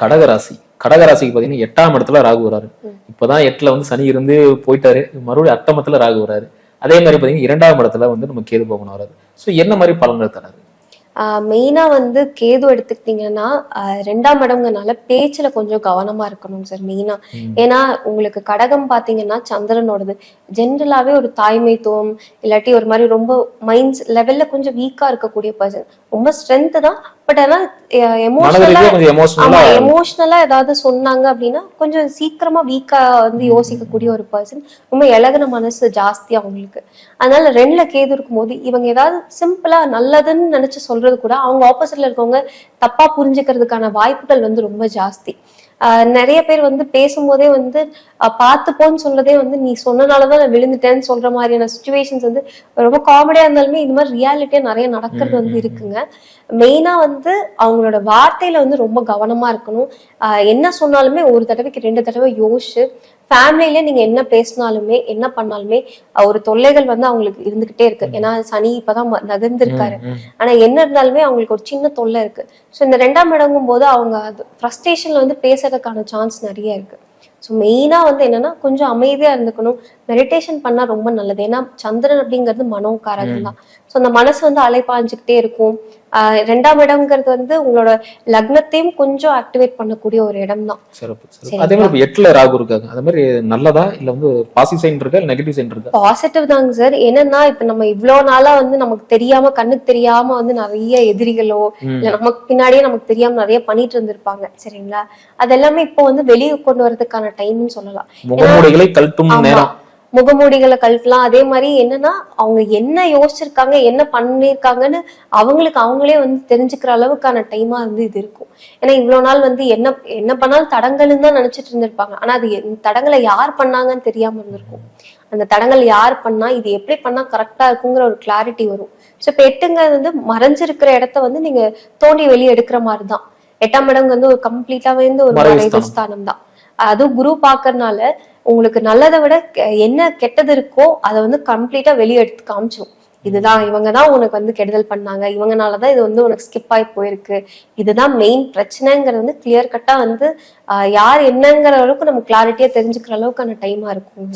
கடகராசி. கடகராசிக்கு பாத்தீங்கன்னா 8ஆம் இடத்துல ராகு வராரு. இப்பதான் 8ல வந்து சனி இருந்து போயிட்டாரு. மறுபடியும் அட்டமத்துல ராகு வராரு. அதே மாதிரி பாத்தீங்கன்னா 2ஆம் இடத்துல வந்து நம்ம கேது பகவான் வராரு. சோ என்ன மாதிரி பலன்கள் தராரு? மெயினா வந்து கேது எடுத்துக்கிட்டீங்கன்னா 2ஆம் இடம்ங்கனால பேச்சுல கொஞ்சம் கவனமா இருக்கணும் சார் மெயினா. ஏன்னா உங்களுக்கு கடகம் பாத்தீங்கன்னா சந்திரனோடது. ஜென்ரலாவே ஒரு தாய்மைத்துவம் இல்லாட்டி ஒரு மாதிரி ரொம்ப மைண்ட்ஸ் லெவல்ல கொஞ்சம் வீக்கா இருக்கக்கூடிய பர்சன். ரொம்ப ஸ்ட்ரென்த் தான், பட் ஆனா எமோஷனலா ஏதாவது சொன்னாங்க அப்படின்னா கொஞ்சம் சீக்கிரமா வீக்கா வந்து யோசிக்கக்கூடிய ஒரு பர்சன். ரொம்ப இலகுன மனசு ஜாஸ்தி அவங்களுக்கு. அதனால 2ல கேது இருக்கும் போது இவங்க ஏதாவது சிம்பிளா நல்லதுன்னு நினைச்சு சொல்றது கூட அவங்க ஆப்போசிட்ல இருக்கவங்க தப்பா புரிஞ்சுக்கிறதுக்கான வாய்ப்புகள் வந்து ரொம்ப ஜாஸ்தி. நிறைய பேர் வந்து பேசும்போதே வந்து பார்த்துப்போன்னு சொல்றதே வந்து நீ சொன்னனாலதான் நான் விழுந்துட்டேன்னு சொல்ற மாதிரியான சுச்சுவேஷன்ஸ் வந்து ரொம்ப காமெடியா இருந்தாலுமே இது மாதிரி ரியாலிட்டியா நிறைய நடக்கிறது வந்து இருக்குங்க. மெயினா வந்து அவங்களோட வார்த்தையில வந்து ரொம்ப கவனமா இருக்கணும். என்ன சொன்னாலுமே ஒரு தடவைக்கு 2 தடவை யோசிச்சு, ஃபேமிலியில நீங்க என்ன பேசினாலுமே என்ன பண்ணாலுமே ஒரு தொல்லைகள் வந்து அவங்களுக்கு இருந்துகிட்டே இருக்கு. ஏன்னா சனி இப்பதான் நகர்ந்திருக்காரு. ஆனா என்ன இருந்தாலுமே அவங்களுக்கு ஒரு சின்ன தொல்லை இருக்கு. ஸோ இந்த 2ஆம் இடங்கும் போது அவங்க ஃப்ரஸ்ட்ரேஷன்ல வந்து பேசுறதுக்கான சான்ஸ் நிறைய இருக்கு. ஸோ மெயினா வந்து என்னன்னா கொஞ்சம் அமைதியா இருந்துக்கணும். மெடிடேஷன் பண்ணா ரொம்ப நல்லது. ஏன்னா சந்திரன் அப்படிங்கிறது மனோகாரகம் தான். ஸோ அந்த மனசு வந்து அலைப்பாஞ்சுக்கிட்டே இருக்கும். 2ஆம் இடம்ங்கிறது வந்து உங்களோட லக்னத்தையும் கொஞ்சம் ஆக்டிவேட் பண்ணக்கூடிய ஒரு இடம் தான். சிறப்பு. அதே மாதிரி 8ல ராகு இருக்காங்க. அது மாதிரி நல்லதா இல்ல வந்து பாசிட்டிவ் சைன் இருக்கா இல்ல நெகட்டிவ் சைன் இருக்கா? பாசிட்டிவ் தாங்க சார். என்னன்னா இப்ப நம்ம இவ்வளவு நாளா வந்து நமக்கு தெரியாம கண்ணுக்கு தெரியாம வந்து நிறைய எதிரிகளோ இல்ல நமக்கு பின்னாடியே நமக்கு தெரியாம நிறைய பண்ணிட்டு இருந்திருப்பாங்க. சரிங்களா? அதெல்லாமே இப்போ வந்து வெளியே கொண்டு வரதுக்கான டைம்னு சொல்லலாம். முகமூடிகளை கழட்டும் நேரம். முகமூடிகளை கழட்டலாம். அதே மாதிரி என்னன்னா அவங்க என்ன யோசிச்சிருக்காங்க என்ன பண்ணிருக்காங்கன்னு அவங்களுக்கு அவங்களே வந்து தெரிஞ்சுக்கிற அளவுக்கான டைமா வந்து இது இருக்கும். ஏன்னா இவ்வளவு நாள் வந்து என்ன என்ன பண்ணாலும் தடங்கள்னு தான் நினைச்சிட்டு இருந்திருப்பாங்க. ஆனா அது தடங்களை யார் பண்ணாங்கன்னு தெரியாம இருந்திருக்கும். அந்த தடங்கள் யார் பண்ணா இது எப்படி பண்ணா கரெக்டா இருக்குங்கிற ஒரு கிளாரிட்டி வரும். ஸோ இப்ப 8ங்க வந்து மறைஞ்சிருக்கிற இடத்த வந்து நீங்க தோண்டி வெளியே எடுக்கிற மாதிரிதான். 8ஆம் இடம் வந்து ஒரு கம்ப்ளீட்டாவே வந்து ஒரு மறைவு ஸ்தானம் தான். அதுவும் குரு பாக்கறதுனால உங்களுக்கு நல்லதை விட என்ன கெட்டது இருக்கோ அதை வந்து கம்ப்ளீட்டா வெளியே எடுத்து காமிச்சிடும். இதுதான் இவங்கதான் உனக்கு வந்து கெடுதல் பண்ணாங்க, இவங்கனாலதான் இது வந்து உனக்கு ஸ்கிப் ஆகி போயிருக்கு, இதுதான் மெயின் பிரச்சனைங்கிறது வந்து கிளியர் கட்டா வந்து யார் என்னங்கிற அளவுக்கு நம்ம கிளாரிட்டியா தெரிஞ்சுக்கிற அளவுக்கான டைமா இருக்கும்.